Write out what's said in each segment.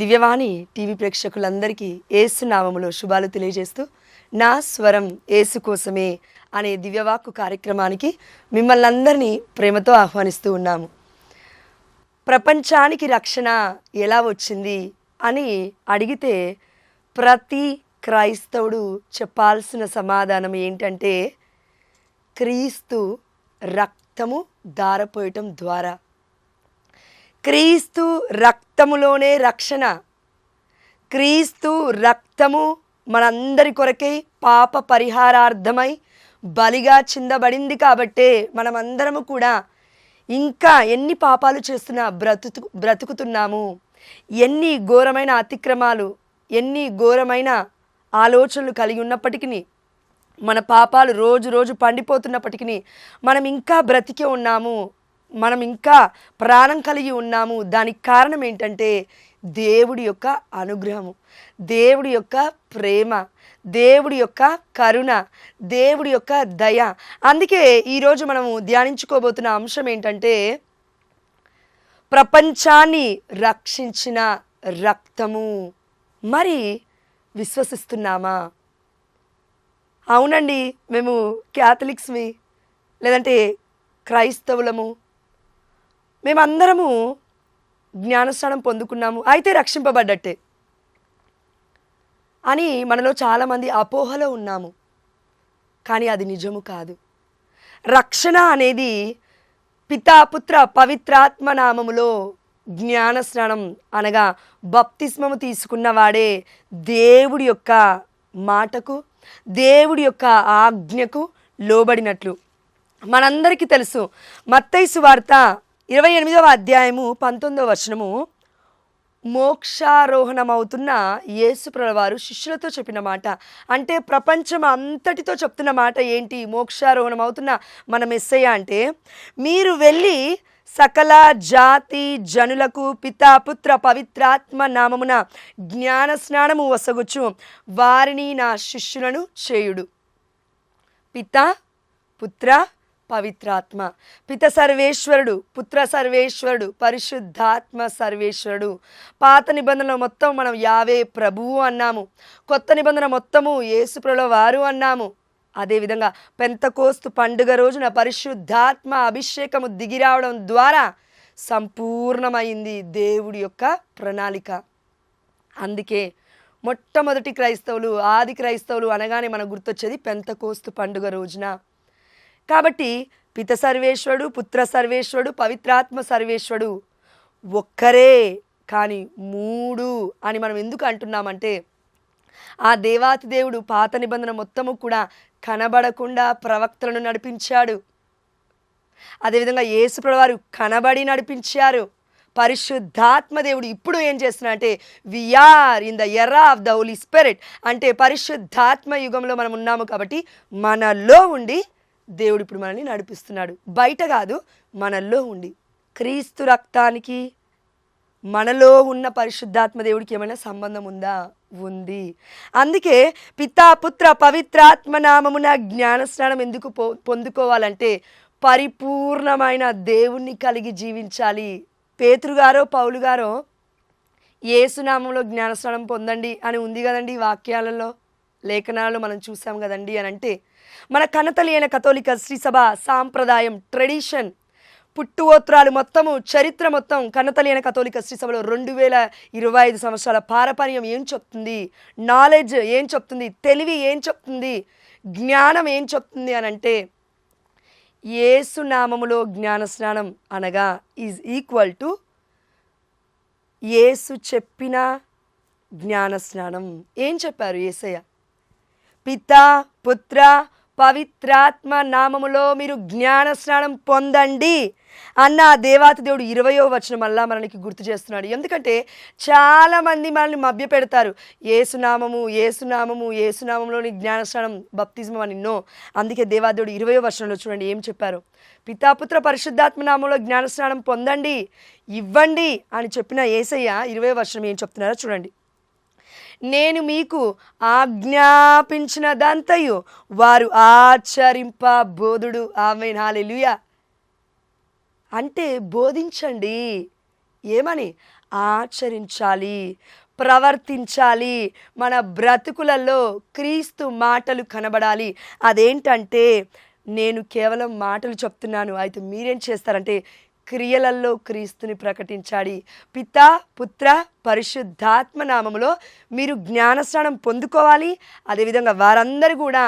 దివ్యవాణి TV ప్రేక్షకులందరికీ యేసు నామములో శుభాలు తెలియజేస్తూ నా స్వరం యేసు కోసమే అనే దివ్యవాక్కు కార్యక్రమానికి మిమ్మల్ని అందరినీ ప్రేమతో ఆహ్వానిస్తూ ఉన్నాము. ప్రపంచానికి రక్షణ ఎలా వచ్చింది అని అడిగితే ప్రతి క్రైస్తవుడు చెప్పాల్సిన సమాధానం ఏంటంటే క్రీస్తు రక్తము ధారపోయటం ద్వారా. క్రీస్తు రక్తములోనే రక్షణ. క్రీస్తు రక్తము మనందరి కొరకై పాప పరిహారార్థమై బలిగా చిందబడింది కాబట్టే మనమందరము కూడా ఇంకా ఎన్ని పాపాలు చేస్తున్నా బ్రతుకుతున్నాము. ఎన్ని ఘోరమైన అతిక్రమాలు, ఎన్ని ఘోరమైన ఆలోచనలు కలిగి ఉన్నప్పటికీ, మన పాపాలు రోజు రోజు పండిపోతున్నప్పటికీ మనం ఇంకా బ్రతికే ఉన్నాము, మనం ఇంకా ప్రాణం కలిగి ఉన్నాము. దానికి కారణం ఏంటంటే దేవుడి యొక్క అనుగ్రహము, దేవుడి యొక్క ప్రేమ, దేవుడి యొక్క కరుణ, దేవుడి యొక్క దయ. అందుకే ఈరోజు మనము ధ్యానించుకోబోతున్న అంశం ఏంటంటే ప్రపంచాన్ని రక్షించిన రక్తము. మరి విశ్వసిస్తున్నామా? అవునండి, మేము క్యాథలిక్స్వి, లేదంటే క్రైస్తవులము, మేమందరము జ్ఞానస్నానం పొందుకున్నాము, అయితే రక్షింపబడ్డట్టే అని మనలో చాలామంది అపోహలో ఉన్నాము. కానీ అది నిజము కాదు. రక్షణ అనేది పితాపుత్ర పవిత్రాత్మ నామములో జ్ఞానస్నానం అనగా బప్తిస్మము తీసుకున్నవాడే దేవుడి యొక్క మాటకు, దేవుడి యొక్క ఆజ్ఞకు లోబడినట్లు. మనందరికీ తెలుసు, మత్తయి సువార్త 28వ అధ్యాయము 19వ వచనము, మోక్షారోహణమవుతున్న యేసుప్రభువు వారు శిష్యులతో చెప్పిన మాట. అంటే ప్రపంచం అంతటితో చెప్తున్న మాట ఏంటి? మోక్షారోహణం అవుతున్న మన మెస్సయ్య అంటే, మీరు వెళ్ళి సకల జాతి జనులకు పితాపుత్ర పవిత్రాత్మ నామమున జ్ఞాన స్నానము వసగుచు వారిని నా శిష్యులను చేయుడు. పిత, పుత్ర, పవిత్రాత్మ. పిత సర్వేశ్వరుడు, పుత్ర సర్వేశ్వరుడు, పరిశుద్ధాత్మ సర్వేశ్వరుడు. పాత నిబంధనలో మొత్తం మనం యావే ప్రభువు అన్నాము, కొత్త నిబంధన మొత్తము యేసుప్రభుల వారు అన్నాము. అదేవిధంగా పెంతకోస్తు పండుగ రోజున పరిశుద్ధాత్మ అభిషేకము దిగిరావడం ద్వారా సంపూర్ణమైంది దేవుడి యొక్క ప్రణాళిక. అందుకే మొట్టమొదటి క్రైస్తవులు, ఆది క్రైస్తవులు అనగానే మనకు గుర్తొచ్చేది పెంతకోస్తు పండుగ రోజున. కాబట్టి పిత సర్వేశ్వరుడు, పుత్ర సర్వేశ్వరుడు, పవిత్రాత్మ సర్వేశ్వరుడు ఒక్కరే, కానీ మూడు అని మనం ఎందుకు అంటున్నామంటే ఆ దేవాతి దేవుడు పాత నిబంధన మొత్తము కూడా కనబడకుండా ప్రవక్తలను నడిపించాడు. అదేవిధంగా యేసుప్రభువు వారు కనబడి నడిపించారు. పరిశుద్ధాత్మ దేవుడు ఇప్పుడు ఏం చేస్తున్నాడంటే we are in the era of the holy spirit. అంటే పరిశుద్ధాత్మ యుగంలో మనం ఉన్నాము కాబట్టి మనలో ఉండి దేవుడు ఇప్పుడు మనల్ని నడిపిస్తున్నాడు. బయట కాదు, మనలో ఉండి. క్రీస్తు రక్తానికి మనలో ఉన్న పరిశుద్ధాత్మ దేవుడికి ఏమైనా సంబంధం ఉందా? ఉంది. అందుకే పితా పుత్ర పవిత్రాత్మ నామమున జ్ఞానస్నానం ఎందుకు పొందుకోవాలంటే పరిపూర్ణమైన దేవుణ్ణి కలిగి జీవించాలి. పేతురు గారో పౌలు గారో యేసునామంలో జ్ఞానస్నానం పొందండి అని ఉంది కదండి వాక్యాలలో, లేఖనాలలో మనం చూసాం కదండి. అని అంటే మన కన్నతల్లి అయిన కథోలిక శ్రీసభ సాంప్రదాయం, ట్రెడిషన్, పుట్టువోత్రాలు మొత్తము, చరిత్ర మొత్తం కన్నతల్లి అయిన కథోలిక శ్రీసభలో 2025 సంవత్సరాల పారపర్యం ఏం చెప్తుంది, నాలెడ్జ్ ఏం చెప్తుంది, తెలివి ఏం చెప్తుంది, జ్ఞానం ఏం చెప్తుంది అని అంటే యేసు నామములో జ్ఞానస్నానం అనగా ఈజ్ ఈక్వల్ టు యేసు చెప్పిన జ్ఞానస్నానం. ఏం చెప్పారు యేసయ్య? పితా పుత్ర పవిత్రాత్మ నామములో మీరు జ్ఞాన స్నానం పొందండి అన్న దేవాతి దేవుడు 20వ వచనం మళ్ళా మనకి గుర్తు చేస్తున్నాడు. ఎందుకంటే చాలామంది మనల్ని మభ్య పెడతారు. ఏసునామము ఏసునామము ఏసునామంలోని జ్ఞానస్నానం బప్తిజం అని నో. అందుకే దేవాతి దేవుడు 20వ వచనంలో చూడండి ఏం చెప్పారు. పితాపుత్ర పరిశుద్ధాత్మ నామంలో జ్ఞానస్నానం పొందండి, ఇవ్వండి అని చెప్పిన యేసయ్య 20వ వచనం ఏం చెప్తున్నారో చూడండి. నేను మీకు ఆజ్ఞాపించినదంతయు వారు ఆచరింప బోధుడు. ఆమేన్, హల్లెలూయా. అంటే బోధించండి. ఏమని? ఆచరించాలి, ప్రవర్తించాలి. మన బ్రతుకులలో క్రీస్తు మాటలు కనబడాలి. అదేంటంటే, నేను కేవలం మాటలు చెప్తున్నాను, అయితే మీరేం చేస్తారంటే క్రియలల్లో క్రీస్తుని ప్రకటించాలి. పితా, పుత్ర, పరిశుద్ధాత్మ నామములో మీరు జ్ఞానస్నానం పొందుకోవాలి. అదేవిధంగా వారందరూ కూడా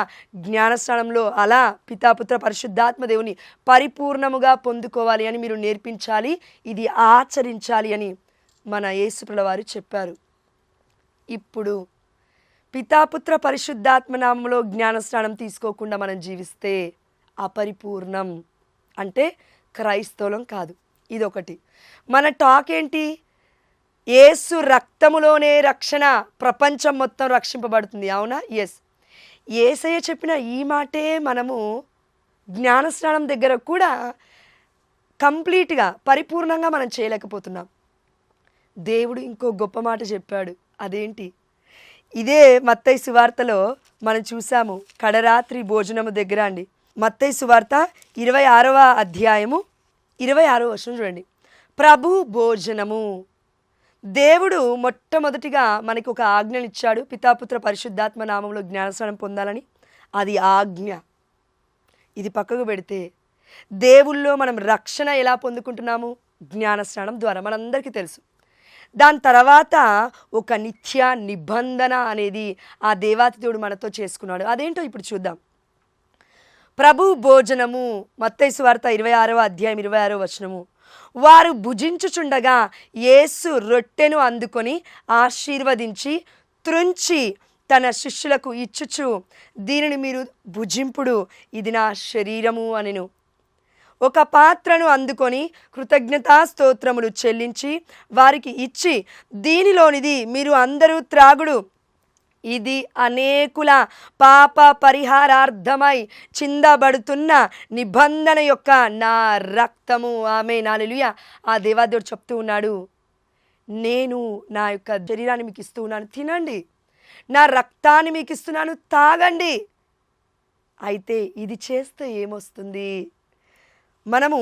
జ్ఞానస్నానంలో అలా పితా, పుత్ర, పరిశుద్ధాత్మ దేవుని పరిపూర్ణముగా పొందుకోవాలి అని మీరు నేర్పించాలి, ఇది ఆచరించాలి అని మన యేసుప్రభుల వారు చెప్పారు. ఇప్పుడు పితాపుత్ర పరిశుద్ధాత్మ నామంలో జ్ఞానస్నానం తీసుకోకుండా మనం జీవిస్తే అపరిపూర్ణం, అంటే క్రైస్తవులం కాదు. ఇదొకటి. మన టాక్ ఏంటి? యేసు రక్తములోనే రక్షణ, ప్రపంచం మొత్తం రక్షింపబడుతుంది. అవునా? ఎస్. యేసయ్య చెప్పిన ఈ మాటే మనము జ్ఞానస్నానం దగ్గర కూడా కంప్లీట్గా పరిపూర్ణంగా మనం చేయలేకపోతున్నాం. దేవుడు ఇంకో గొప్ప మాట చెప్పాడు. అదేంటి? ఇదే మత్తయి సువార్తలో మనం చూసాము, కడరాత్రి భోజనము దగ్గర అండి. మత్తయి సువార్త 26వ అధ్యాయము 26వ వచనం చూడండి. ప్రభు భోజనము. దేవుడు మొట్టమొదటిగా మనకి ఒక ఆజ్ఞనిచ్చాడు, పితాపుత్ర పరిశుద్ధాత్మ నామంలో జ్ఞానస్నానం పొందాలని. అది ఆజ్ఞ. ఇది పక్కకు పెడితే దేవుల్లో మనం రక్షణ ఎలా పొందుకుంటున్నాము? జ్ఞానస్నానం ద్వారా, మనందరికీ తెలుసు. దాని తర్వాత ఒక నిత్య నిబంధన అనేది ఆ దేవాతి దేవుడు మనతో చేసుకున్నాడు. అదేంటో ఇప్పుడు చూద్దాం. ప్రభు భోజనము, మత్తయి సువార్త 26వ అధ్యాయం 26వ వచనము. వారు భుజించుచుండగా యేసు రొట్టెను అందుకొని ఆశీర్వదించి త్రుంచి తన శిష్యులకు ఇచ్చుచు, దీనిని మీరు భుజింపుడు, ఇది నా శరీరము అనెను. ఒక పాత్రను అందుకొని కృతజ్ఞతా స్తోత్రములు చెల్లించి వారికి ఇచ్చి, దీనిలోనిది మీరు అందరూ త్రాగుడు, ఇది అనేకుల పాప పరిహారార్థమై చిందబడుతున్న నిబంధన యొక్క నా రక్తము. ఆమేన్, హల్లెలూయా. ఆ దేవాదేవుడు చెప్తూ ఉన్నాడు, నేను నా యొక్క శరీరాన్ని మీకు ఇస్తూ ఉన్నాను, తినండి. నా రక్తాన్ని మీకు ఇస్తున్నాను, తాగండి. అయితే ఇది చేస్తే ఏమొస్తుంది? మనము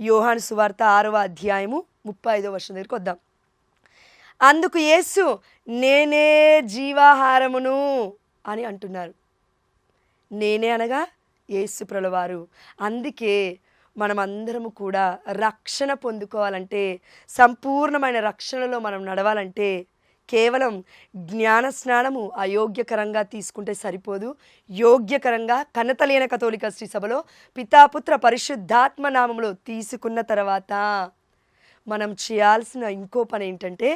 యోహాను సువార్త 6వ అధ్యాయము 35వ వచనం దగ్గరికి వద్దాం. అందుకు యేసు, నేనే జీవాహారమును అని అంటున్నారు. నేనే అనగా యేసు ప్రభువారు. అందుకే మనమందరము కూడా రక్షణ పొందుకోవాలంటే, సంపూర్ణమైన రక్షణలో మనం నడవాలంటే కేవలం జ్ఞానస్నానము అయోగ్యకరంగా తీసుకుంటే సరిపోదు. యోగ్యకరంగా కన్నతలేన కథోలిక శ్రీ సభలో పితాపుత్ర పరిశుద్ధాత్మ నామంలో తీసుకున్న తర్వాత మనం చేయాల్సిన ఇంకో పని ఏంటంటే,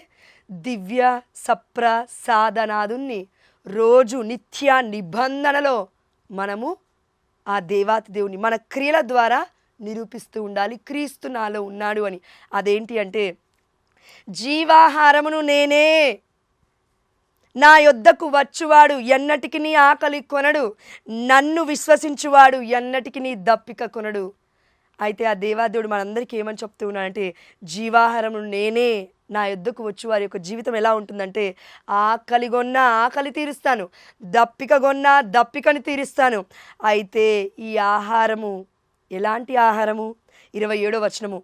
దివ్య సప్ర సాధనాదుని రోజు నిత్య నిబంధనలో మనము ఆ దేవాతి దేవుని మన క్రియల ద్వారా నిరూపిస్తూ ఉండాలి, క్రీస్తు నాలో ఉన్నాడు అని. అదేంటి అంటే, జీవాహారమును నేనే, నా యొద్దకు వచ్చువాడు ఎన్నటికి ఆకలి కొనడు, నన్ను విశ్వసించువాడు ఎన్నటికి దప్పిక కొనడు. అయితే ఆ దేవాదేవుడు మనందరికీ ఏమని చెప్తూ ఉన్నాడంటే, జీవాహారమును నేనే, నా యొద్దకు వచ్చి వారి యొక్క జీవితం ఎలా ఉంటుందంటే, ఆకలి కొన్నా ఆకలి తీరుస్తాను, దప్పిక కొన్నా దప్పికని తీరుస్తాను. అయితే ఈ ఆహారము ఎలాంటి ఆహారము? 27వ వచనము,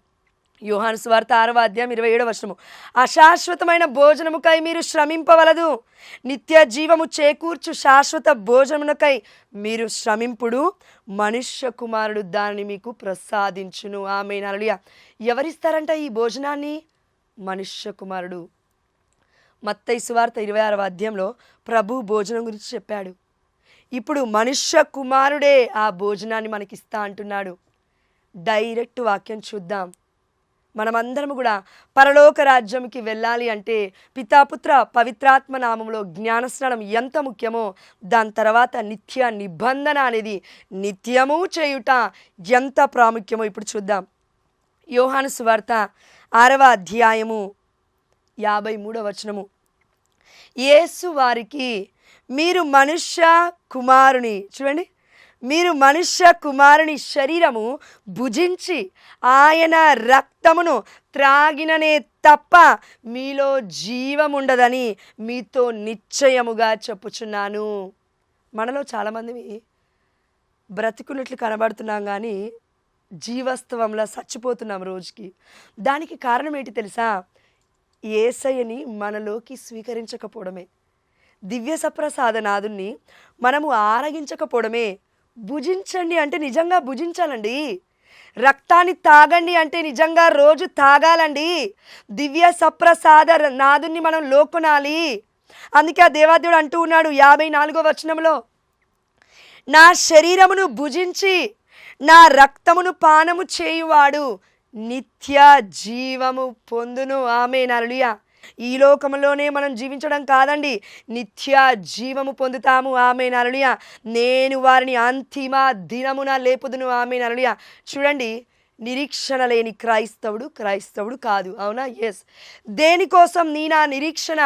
యోహాను సువార్త 6వ అధ్యాయం 27వ వచనము. అశాశ్వతమైన భోజనముకై మీరు శ్రమింపవలదు, నిత్య జీవము చేకూర్చు శాశ్వత భోజనమునకై మీరు శ్రమింపుడు, మనుష్య కుమారుడు దానిని మీకు ప్రసాదించును. ఆమేన్, హల్లెలూయా. ఎవరిస్తారంట ఈ భోజనాన్ని? మనుష్య కుమారుడు. మత్తయి సువార్త 26వ అధ్యాయంలో ప్రభు భోజనం గురించి చెప్పాడు. ఇప్పుడు మనుష్య కుమారుడే ఆ భోజనాన్ని మనకిస్తా అంటున్నాడు. డైరెక్ట్ వాక్యం చూద్దాం. మనమందరం కూడా పరలోక రాజ్యంకి వెళ్ళాలి అంటే పితాపుత్ర పవిత్రాత్మ నామంలో జ్ఞానస్నానం ఎంత ముఖ్యమో, దాని తర్వాత నిత్య నిబంధన అనేది నిత్యము చేయుట ఎంత ప్రాముఖ్యమో ఇప్పుడు చూద్దాం. యోహాను సువార్త 6వ అధ్యాయము 53వ వచనము. యేసు వారికి, మీరు మనుష్య కుమారుని, చూడండి, మీరు మనుష్య కుమారుని శరీరము భుజించి ఆయన రక్తమును త్రాగిననే తప్ప మీలో జీవముండదని మీతో నిశ్చయముగా చెప్పుచున్నాను. మనలో చాలామంది బ్రతికున్నట్లు కనబడుతున్నాం, కానీ జీవస్తవంలా చచ్చిపోతున్నాం రోజుకి. దానికి కారణం ఏంటి తెలుసా? యేసయ్యని మనలోకి స్వీకరించకపోవడమే. దివ్య సప్రసాదనాథుణ్ణి మనము ఆరగించకపోవడమే. భుజించండి అంటే నిజంగా భుజించాలండి. రక్తాన్ని తాగండి అంటే నిజంగా రోజు తాగాలండి. దివ్య సప్రసాద నాథుణ్ణి మనం లోకొనాలి. అందుకే ఆ దేవాదేవుడు అంటూ ఉన్నాడు 54వ వచనంలో, నా శరీరమును భుజించి నా రక్తమును పానము చేయువాడు నిత్య జీవము పొందును. ఆమేన్, హల్లెలూయా. ఈ లోకంలోనే మనం జీవించడం కాదండి, నిత్య జీవము పొందుతాము. ఆమేన్, హల్లెలూయా. నేను వారిని అంతిమ దినమున లేపుదును. ఆమేన్, హల్లెలూయా. చూడండి, నిరీక్షణ లేని క్రైస్తవుడు కాదు. అవునా? ఎస్. దేనికోసం నీ నా నిరీక్షణ?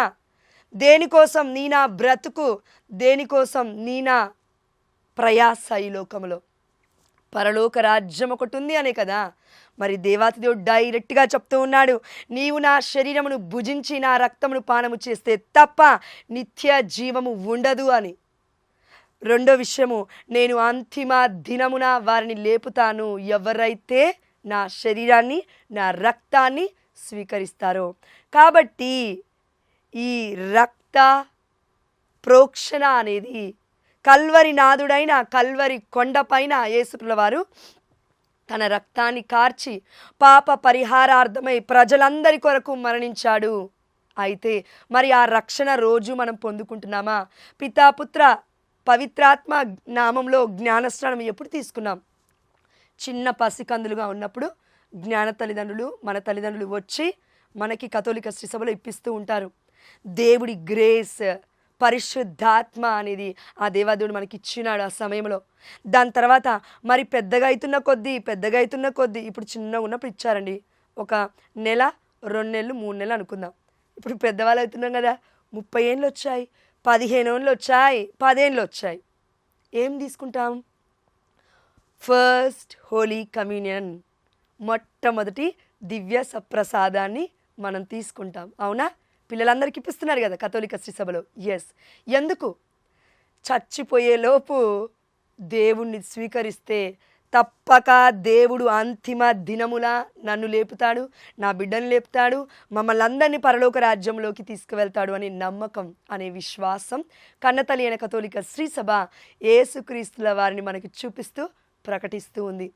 దేనికోసం నీ నా బ్రతుకు? దేనికోసం నీ నా ప్రయాస? ఈ లోకంలో పరలోక రాజ్యం ఒకటి ఉంది అనే కదా. మరి దేవాతి దేవుడు డైరెక్ట్గా చెప్తూ ఉన్నాడు, నీవు నా శరీరమును భుజించి నా రక్తమును పానము చేస్తే తప్ప నిత్య జీవము ఉండదు అని. రెండో విషయము, నేను అంతిమ దినమున వారిని లేపుతాను, ఎవరైతే నా శరీరాన్ని నా రక్తాన్ని స్వీకరిస్తారో. కాబట్టి ఈ రక్త ప్రోక్షణ అనేది కల్వరి నాథుడైన కల్వరి కొండపైన యేసుప్రభుల వారు తన రక్తాన్ని కార్చి పాప పరిహారార్థమై ప్రజలందరి కొరకు మరణించాడు. అయితే మరి ఆ రక్షణ రోజు మనం పొందుకుంటున్నామా? పితాపుత్ర పవిత్రాత్మ నామంలో జ్ఞానస్నానం ఎప్పుడు తీసుకున్నాం? చిన్న పసికందులుగా ఉన్నప్పుడు మన తల్లిదండ్రులు వచ్చి మనకి కథోలిక శ్రీసభలో ఇప్పిస్తూ ఉంటారు. దేవుడి గ్రేస్, పరిశుద్ధాత్మ అనేది ఆ దేవాదేవుడు మనకి ఇచ్చినాడు ఆ సమయంలో. దాని తర్వాత మరి పెద్దగా అవుతున్న కొద్దీ ఇప్పుడు చిన్నగా ఉన్నప్పుడు ఇచ్చారండి. ఒక నెల, 2 నెలలు, 3 నెలలు అనుకుందాం. ఇప్పుడు పెద్దవాళ్ళు అవుతున్నాం కదా, 30 ఏళ్ళు వచ్చాయి, 15 ఏళ్ళు వచ్చాయి, 10 ఏళ్ళు వచ్చాయి. ఏం తీసుకుంటాం? ఫస్ట్ హోలీ కమ్యూనియన్, మొట్టమొదటి దివ్య సప్రసాదాన్ని మనం తీసుకుంటాం. అవునా? పిల్లలందరికీ ఇప్పిస్తున్నారు కదా కథోలిక శ్రీసభలో. ఎస్. ఎందుకు? చచ్చిపోయేలోపు దేవుణ్ణి స్వీకరిస్తే తప్పక దేవుడు అంతిమ దినముల నన్ను లేపుతాడు, నా బిడ్డను లేపుతాడు, మమ్మల్ని అందరినీ పరలోక రాజ్యంలోకి తీసుకువెళ్తాడు అనే నమ్మకం, అనే విశ్వాసం కన్నతల్లి అయిన కథోలిక శ్రీసభ యేసుక్రీస్తుల వారిని మనకి చూపిస్తూ ప్రకటిస్తూ ఉంది.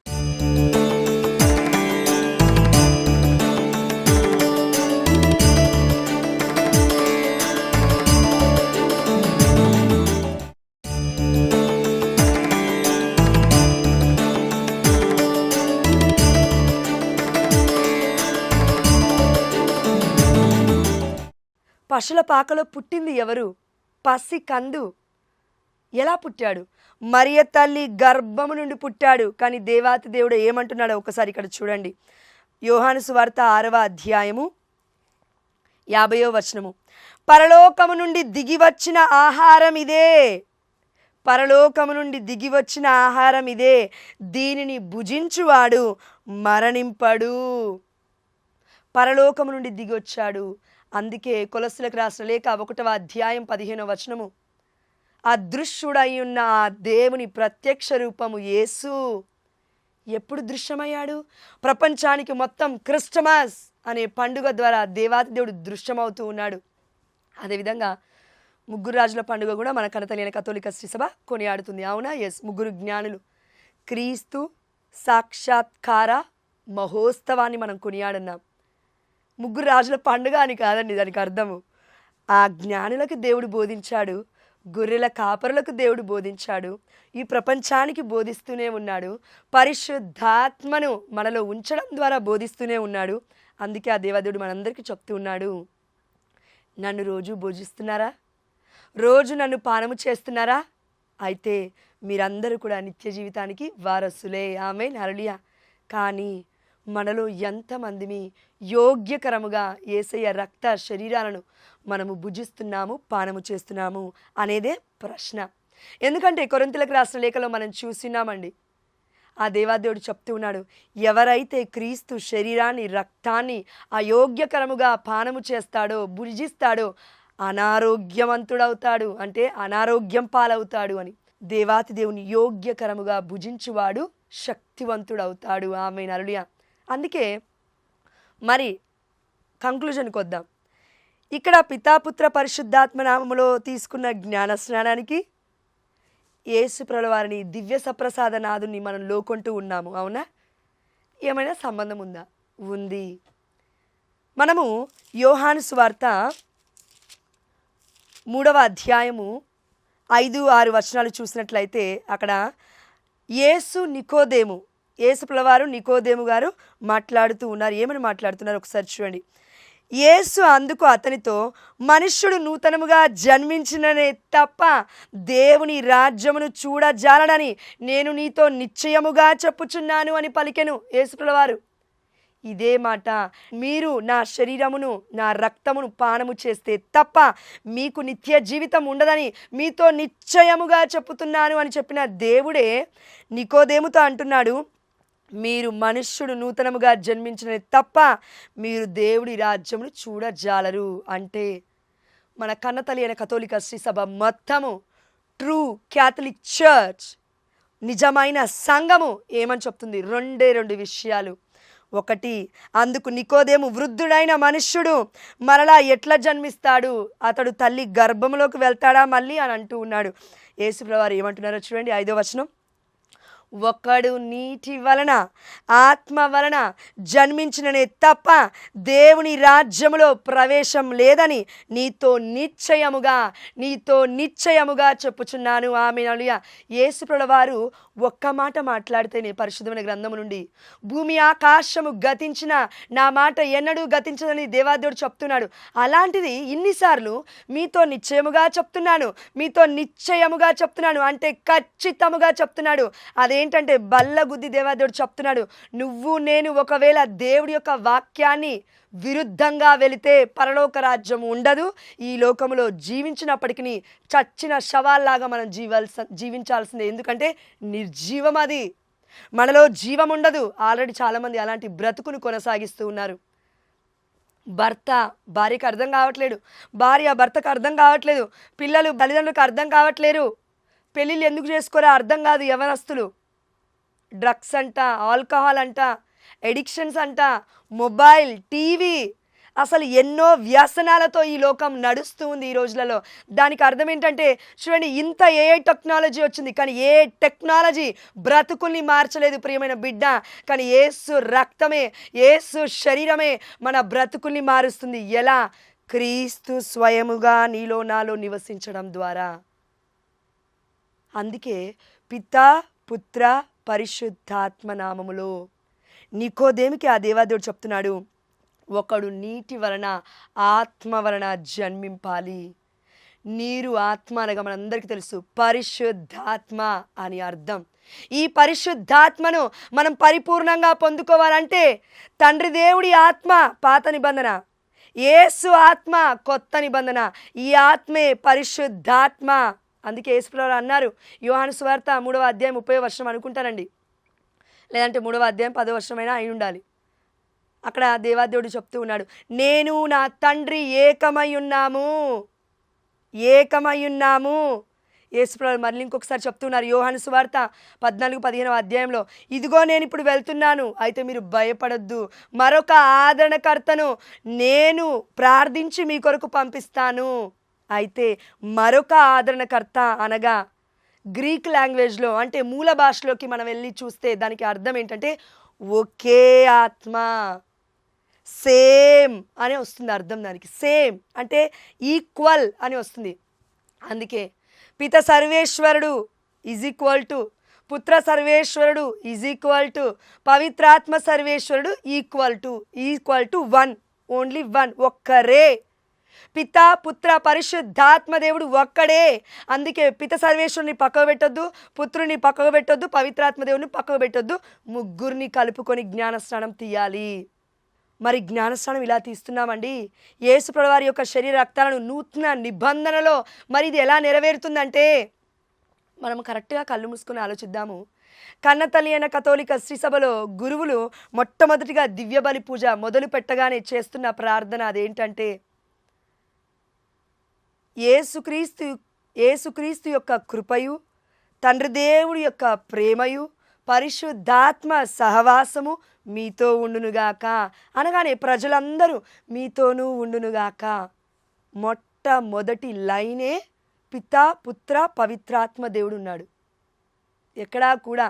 పశుల పాకలో పుట్టింది ఎవరు? పసి కందు. ఎలా పుట్టాడు? మరియ తల్లి గర్భము నుండి పుట్టాడు. కానీ దేవాతి దేవుడు ఏమంటున్నాడో ఒకసారి ఇక్కడ చూడండి. యోహాను సువార్త 6వ అధ్యాయము 50వ వచనము, పరలోకము నుండి దిగి వచ్చిన ఆహారం ఇదే, పరలోకము నుండి దిగి వచ్చిన ఆహారం ఇదే, దీనిని భుజించువాడు మరణింపడు. పరలోకము నుండి దిగి వచ్చాడు. అందుకే కొలస్సీలకు రాసిన లేఖ 1వ అధ్యాయం 15వ వచనము, అదృశ్యుడై ఉన్న ఆ దేవుని ప్రత్యక్ష రూపము యేసు ఎప్పుడు దృశ్యమయ్యాడు? ప్రపంచానికి మొత్తం క్రిస్టమస్ అనే పండుగ ద్వారా దేవాతి దేవుడు దృశ్యమవుతూ ఉన్నాడు. అదేవిధంగా ముగ్గురు రాజుల పండుగ కూడా మన కన్నతల్లి కథోలిక శ్రీసభ కొనియాడుతుంది. అవునా? ఎస్. ముగ్గురు జ్ఞానులు క్రీస్తు సాక్షాత్కార మహోత్సవాన్ని మనం కొనియాడున్నాం. ముగ్గురు రాజుల పండుగ అని కాదండి దానికి అర్థము. ఆ జ్ఞానులకు దేవుడు బోధించాడు, గొర్రెల కాపరులకు దేవుడు బోధించాడు, ఈ ప్రపంచానికి బోధిస్తూనే ఉన్నాడు, పరిశుద్ధాత్మను మనలో ఉంచడం ద్వారా బోధిస్తూనే ఉన్నాడు. అందుకే ఆ దేవదేవుడు మనందరికీ చెప్తూ ఉన్నాడు, నన్ను రోజు భోజిస్తున్నారా? రోజు నన్ను పానము చేస్తున్నారా? అయితే మీరందరూ కూడా నిత్య జీవితానికి వారసులే. ఆమేన్, హల్లెలూయా. కానీ మనలో ఎంతమందిమి యోగ్యకరముగా యేసయ్య రక్త శరీరాలను మనము భుజిస్తున్నాము, పానము చేస్తున్నాము అనేదే ప్రశ్న. ఎందుకంటే కొరింథీయులకు రాసిన లేఖలో మనం చూస్తున్నామండి, ఆ దేవాదేవుడు చెప్తూ ఉన్నాడు, ఎవరైతే క్రీస్తు శరీరాన్ని రక్తాన్ని అయోగ్యకరముగా పానము చేస్తాడో, భుజిస్తాడో అనారోగ్యవంతుడవుతాడు, అంటే అనారోగ్యం పాలవుతాడు అని. దేవాతి దేవుని యోగ్యకరముగా భుజించువాడు శక్తివంతుడవుతాడు. ఆమేన్, హల్లెలూయా. అందుకే మరి కంక్లూజన్కి వద్దాం. ఇక్కడ పితాపుత్ర పరిశుద్ధాత్మ నామములో తీసుకున్న జ్ఞాన స్నానానికి యేసు ప్రభువారిని దివ్య సప్రసాద నాదుని మనం లోకొంటూ ఉన్నాము. అవునా? ఏమైనా సంబంధం ఉందా? ఉంది. మనము యోహాను సువార్త 3వ అధ్యాయము 5-6 వచనాలు చూసినట్లయితే అక్కడ యేసు ప్రభువారు నికోదేము గారు మాట్లాడుతూ ఉన్నారు. ఏమని మాట్లాడుతున్నారు ఒకసారి చూడండి. యేసు అందుకు అతనితో, మనుష్యుడు నూతనముగా జన్మించిననే తప్ప దేవుని రాజ్యమును చూడజాలడని నేను నీతో నిశ్చయముగా చెప్పుచున్నాను అని పలికెను యేసు ప్రభువారు. ఇదే మాట, మీరు నా శరీరమును నా రక్తమును పానము చేస్తే తప్ప మీకు నిత్య జీవితం ఉండదని మీతో నిశ్చయముగా చెప్పుతున్నాను అని చెప్పిన దేవుడే నికోదేముతో అంటున్నాడు, మీరు మనుష్యుడు నూతనముగా జన్మించినది తప్ప మీరు దేవుడి రాజ్యమును చూడజాలరు. అంటే మన కన్నతల్లి అయిన కథోలిక శ్రీ సభ మొత్తము, ట్రూ క్యాథలిక్ చర్చ్, నిజమైన సంఘము ఏమని చెప్తుంది? రెండు విషయాలు. ఒకటి, అందుకు నికోదేము, వృద్ధుడైన మనుష్యుడు మరలా ఎట్లా జన్మిస్తాడు? అతడు తల్లి గర్భంలోకి వెళ్తాడా మళ్ళీ అని అంటూ ఉన్నాడు. యేసు ప్రభువారు ఏమంటున్నారో చూడండి, 5వ వచనం. ఒకడు నీటి వలన ఆత్మ వలన జన్మించిననే తప్ప దేవుని రాజ్యములో ప్రవేశం లేదని నీతో నిశ్చయముగా చెప్పుచున్నాను. ఆమేన్. యేసు ప్రభువారు ఒక్క మాట మాట్లాడితేనే పరిశుద్ధమైన గ్రంథము నుండి భూమి ఆకాశము గతించిన నా మాట ఎన్నడూ గతించదని దేవాదేవుడు చెప్తున్నాడు. అలాంటిది ఇన్నిసార్లు మీతో నిశ్చయముగా చెప్తున్నాను అంటే ఖచ్చితముగా చెప్తున్నాడు. అదేంటంటే బల్లగుద్ది దేవాదేవుడు చెప్తున్నాడు, నువ్వు నేను ఒకవేళ దేవుడి యొక్క వాక్యాన్ని విరుద్ధంగా వెళితే పరలోక రాజ్యం ఉండదు. ఈ లోకంలో జీవించినప్పటికీ చచ్చిన శవాల్లాగా మనం జీవించాల్సిందే. ఎందుకంటే నిర్జీవం అది, మనలో జీవం ఉండదు. ఆల్రెడీ చాలామంది అలాంటి బ్రతుకును కొనసాగిస్తూ ఉన్నారు. భర్త భార్యకు అర్థం కావట్లేదు, భార్య భర్తకు అర్థం కావట్లేదు, పిల్లలు తల్లిదండ్రులకు అర్థం కావట్లేరు. పెళ్ళిళ్ళు ఎందుకు చేసుకోరో అర్థం కాదు. యవనస్తులు డ్రగ్స్ అంట, ఆల్కహాల్ అంట, ఎడిక్షన్స్ అంట, మొబైల్, టీవీ, అసలు ఎన్నో వ్యసనాలతో ఈ లోకం నడుస్తూ ఉంది ఈ రోజులలో. దానికి అర్థం ఏంటంటే చూడండి, ఇంత ఏఐ టెక్నాలజీ వచ్చింది, కానీ ఏ టెక్నాలజీ బ్రతుకుల్ని మార్చలేదు ప్రియమైన బిడ్డ. కానీ యేసు రక్తమే, యేసు శరీరమే మన బ్రతుకుల్ని మారుస్తుంది. ఎలా? క్రీస్తు స్వయముగా నీలో నాలో నివసించడం ద్వారా. అందుకే పితా పుత్ర పరిశుద్ధాత్మ నామములో నికోదేముకి ఆ దేవాదేవుడు చెప్తున్నాడు, ఒకడు నీటి వలన ఆత్మ వలన జన్మింపాలి. నీరు ఆత్మ అనగా మనందరికీ తెలుసు పరిశుద్ధాత్మ అని అర్థం. ఈ పరిశుద్ధాత్మను మనం పరిపూర్ణంగా పొందుకోవాలంటే తండ్రి దేవుడి ఆత్మ పాత నిబంధన, యేసు ఆత్మ కొత్త నిబంధన. ఈ ఆత్మే పరిశుద్ధాత్మ. అందుకే యేసు ప్రభువు అన్నారు, యోహాను సువార్త 3వ అధ్యాయం 30వ వచనం అనుకుంటానండి, లేదంటే 3వ అధ్యాయం 10వ వచనమైనా అయి ఉండాలి. అక్కడ దేవాదేవుడు చెప్తూ ఉన్నాడు, నేను నా తండ్రి ఏకమై ఉన్నాము. యేసు ప్రభువు మళ్ళీ ఇంకొకసారి చెప్తున్నారు యోహాను సువార్త 14-15వ అధ్యాయంలో, ఇదిగో నేను ఇప్పుడు వెళ్తున్నాను, అయితే మీరు భయపడొద్దు, మరొక ఆదరణకర్తను నేను ప్రార్థించి మీ కొరకు పంపిస్తాను. అయితే మరొక ఆదరణకర్త అనగా గ్రీక్ లాంగ్వేజ్లో అంటే మూల భాషలోకి మనం వెళ్ళి చూస్తే దానికి అర్థం ఏంటంటే ఒకే ఆత్మ, సేమ్ అనే వస్తుంది అర్థం. దానికి సేమ్ అంటే ఈక్వల్ అని వస్తుంది. అందుకే పిత సర్వేశ్వరుడు ఈజ్ ఈక్వల్ టు పుత్ర సర్వేశ్వరుడు ఈజ్ ఈక్వల్ టు పవిత్రాత్మ సర్వేశ్వరుడు equal to one, only one, ఒక్కరే. పిత పుత్ర పరిశుద్ధాత్మ దేవుడు ఒక్కడే. అందుకే పిత సర్వేశ్వరుని పక్కకు పెట్టొద్దు, పుత్రుని పక్కకు పెట్టొద్దు, పవిత్రాత్మ దేవుని పక్కకు పెట్టొద్దు, ముగ్గురిని కలుపుకొని జ్ఞానస్నానం తీయాలి. మరి జ్ఞానస్నానం ఇలా తీస్తున్నామండి. యేసు ప్రభువారి యొక్క శరీర రక్తాలను నూతన నిబంధనలో మరి ఇది ఎలా నెరవేరుతుందంటే మనం కరెక్ట్గా కళ్ళు మూసుకొని ఆలోచిద్దాము. కన్నతల్లి అయిన కథోలిక శ్రీసభలో గురువులు మొట్టమొదటిగా దివ్య బలి పూజ మొదలు పెట్టగానే చేస్తున్న ప్రార్థన అదేంటంటే, యేసుక్రీస్తు యొక్క కృపయు, తండ్రి దేవుడి యొక్క ప్రేమయు, పరిశుద్ధాత్మ సహవాసము మీతో ఉండునుగాక అనగానే ప్రజలందరూ మీతోనూ ఉండునుగాక. మొట్టమొదటి లైనే పితా పుత్ర పవిత్రాత్మ దేవుడు ఉన్నాడు. ఎక్కడా కూడా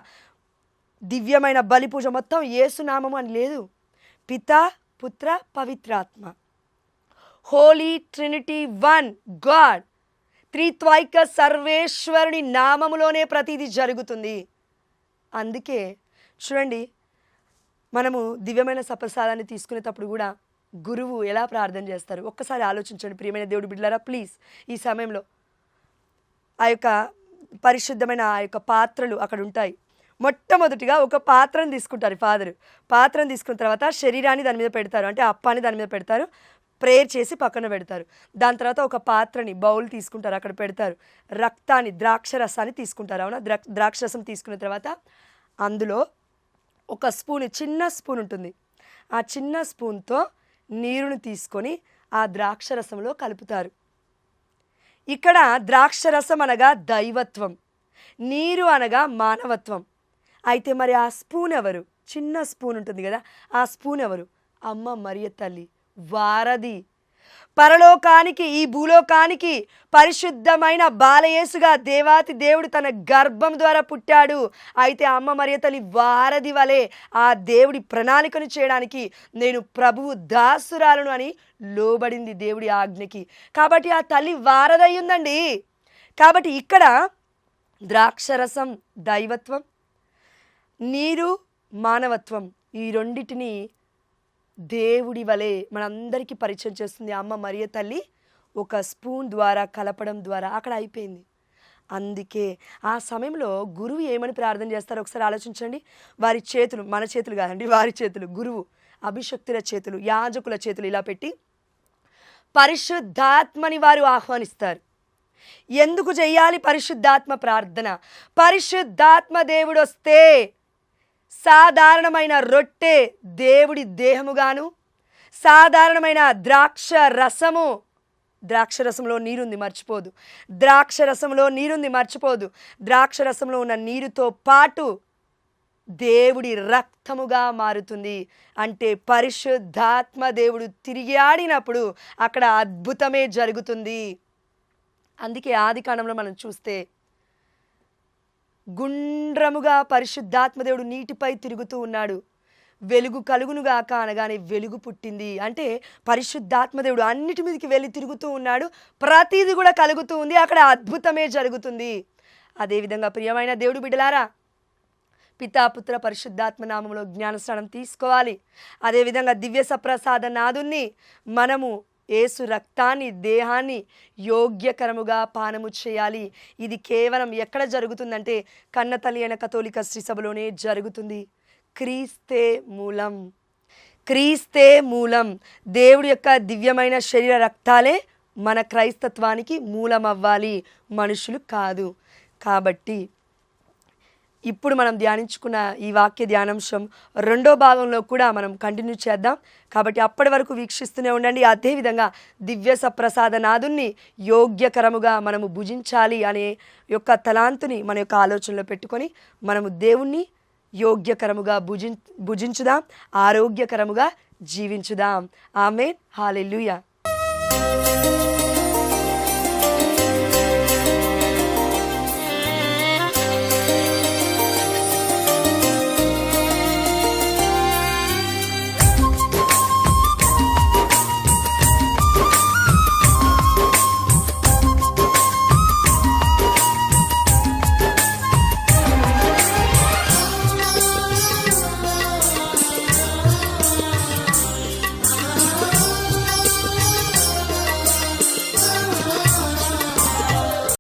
దివ్యమైన బలి పూజ మొత్తం యేసునామము అని లేదు. పితా పుత్ర పవిత్రాత్మ, హోలీ ట్రినిటీ వన్ గాడ్, త్రిత్వైక సర్వేశ్వరుని నామములోనే ప్రతిదీ జరుగుతుంది. అందుకే చూడండి, మనము దివ్యమైన సప్రసాదాన్ని తీసుకునేటప్పుడు కూడా గురువు ఎలా ప్రార్థన చేస్తారు ఒక్కసారి ఆలోచించండి ప్రియమైన దేవుడి బిడ్డలారా. ప్లీజ్ ఈ సమయంలో ఆ యొక్క పరిశుద్ధమైన ఆ యొక్క పాత్రలు అక్కడ ఉంటాయి. మొట్టమొదటిగా ఒక పాత్రను తీసుకుంటారు ఫాదరు. పాత్రను తీసుకున్న తర్వాత శరీరాన్ని దాని మీద పెడతారు, అంటే అప్పాన్ని దాని మీద పెడతారు, ప్రేయర్ చేసి పక్కన పెడతారు. దాని తర్వాత ఒక పాత్రని బౌల్ తీసుకుంటారు, అక్కడ పెడతారు. రక్తాన్ని ద్రాక్షరసాన్ని తీసుకుంటారు. అవునా, ద్రాక్షరసం తీసుకున్న తర్వాత అందులో ఒక స్పూన్, చిన్న స్పూన్ ఉంటుంది, ఆ చిన్న స్పూన్తో నీరుని తీసుకొని ఆ ద్రాక్షరసంలో కలుపుతారు. ఇక్కడ ద్రాక్షరసం అనగా దైవత్వం, నీరు అనగా మానవత్వం. అయితే మరి ఆ స్పూన్ ఎవరు? చిన్న స్పూన్ ఉంటుంది కదా, ఆ స్పూన్ ఎవరు? అమ్మ మరియ తల్లి, వారధి. పరలోకానికి ఈ భూలోకానికి పరిశుద్ధమైన బాలయేసుగా దేవాతి దేవుడు తన గర్భం ద్వారా పుట్టాడు. అయితే అమ్మ మరియ తల్లి వారధి వలె ఆ దేవుడి ప్రణాళికను చేయడానికి నేను ప్రభువు దాసురాలను అని లోబడింది దేవుడి ఆజ్ఞకి. కాబట్టి ఆ తల్లి వారధి ఉందండి. కాబట్టి ఇక్కడ ద్రాక్షరసం దైవత్వం, నీరు మానవత్వం, ఈ రెండిటిని దేవుడి వలె మనందరికీ పరిచయం చేస్తుంది అమ్మ మరియ తల్లి. ఒక స్పూన్ ద్వారా కలపడం ద్వారా అక్కడ అయిపోయింది. అందుకే ఆ సమయంలో గురువు ఏమని ప్రార్థన చేస్తారో ఒకసారి ఆలోచించండి. వారి చేతులు, మన చేతులు కాదండి, వారి చేతులు, గురువు అభిషక్తుల చేతులు, యాజకుల చేతులు ఇలా పెట్టి పరిశుద్ధాత్మని వారు ఆహ్వానిస్తారు. ఎందుకు చెయ్యాలి పరిశుద్ధాత్మ ప్రార్థన? పరిశుద్ధాత్మ దేవుడు వస్తే సాధారణమైన రొట్టె దేవుడి దేహముగాను, సాధారణమైన ద్రాక్ష రసము, ద్రాక్షరసంలో నీరుంది మర్చిపోదు, ద్రాక్షరసంలో నీరుంది మర్చిపోదు, ద్రాక్షరసంలో ఉన్న నీరుతో పాటు దేవుడి రక్తముగా మారుతుంది. అంటే పరిశుద్ధాత్మ దేవుడు తిరిగి ఆడినప్పుడు అక్కడ అద్భుతమే జరుగుతుంది. అందుకే ఆది కాండంలో మనం చూస్తే గుండ్రముగా పరిశుద్ధాత్మదేవుడు నీటిపై తిరుగుతూ ఉన్నాడు. వెలుగు కలుగునుగాక అనగానే వెలుగు పుట్టింది. అంటే పరిశుద్ధాత్మదేవుడు అన్నిటి మీదకి వెళ్ళి తిరుగుతూ ఉన్నాడు, ప్రతిది కూడా కలుగుతూ ఉంది, అక్కడ అద్భుతమే జరుగుతుంది. అదేవిధంగా ప్రియమైన దేవుడు బిడ్డలారా, పితాపుత్ర పరిశుద్ధాత్మ నామంలో జ్ఞానస్నానం తీసుకోవాలి. అదేవిధంగా దివ్య సప్రసాద నాదుని మనము యేసు రక్తాన్ని, దేహాన్ని యోగ్యకరముగా పానము చేయాలి. ఇది కేవలం ఎక్కడ జరుగుతుందంటే కన్నతల్లి అయిన కథోలిక శ్రీ సభలోనే జరుగుతుంది. క్రీస్తే మూలం, క్రీస్తే మూలం. దేవుడి యొక్క దివ్యమైన శరీర రక్తాలే మన క్రైస్తత్వానికి మూలం అవ్వాలి, మనుషులు కాదు. కాబట్టి ఇప్పుడు మనం ధ్యానించుకున్న ఈ వాక్య ధ్యానాంశం రెండో భాగంలో కూడా మనం కంటిన్యూ చేద్దాం. కాబట్టి అప్పటి వరకు వీక్షిస్తూనే ఉండండి. అదేవిధంగా దివ్య సప్రసాద నాదుని యోగ్యకరముగా మనము భుజించాలి అనే యొక్క తలాంతుని మన యొక్క ఆలోచనలో పెట్టుకొని మనము దేవుణ్ణి యోగ్యకరముగా భుజించుదాం, ఆరోగ్యకరముగా జీవించుదాం. ఆమేన్. హల్లెలూయా.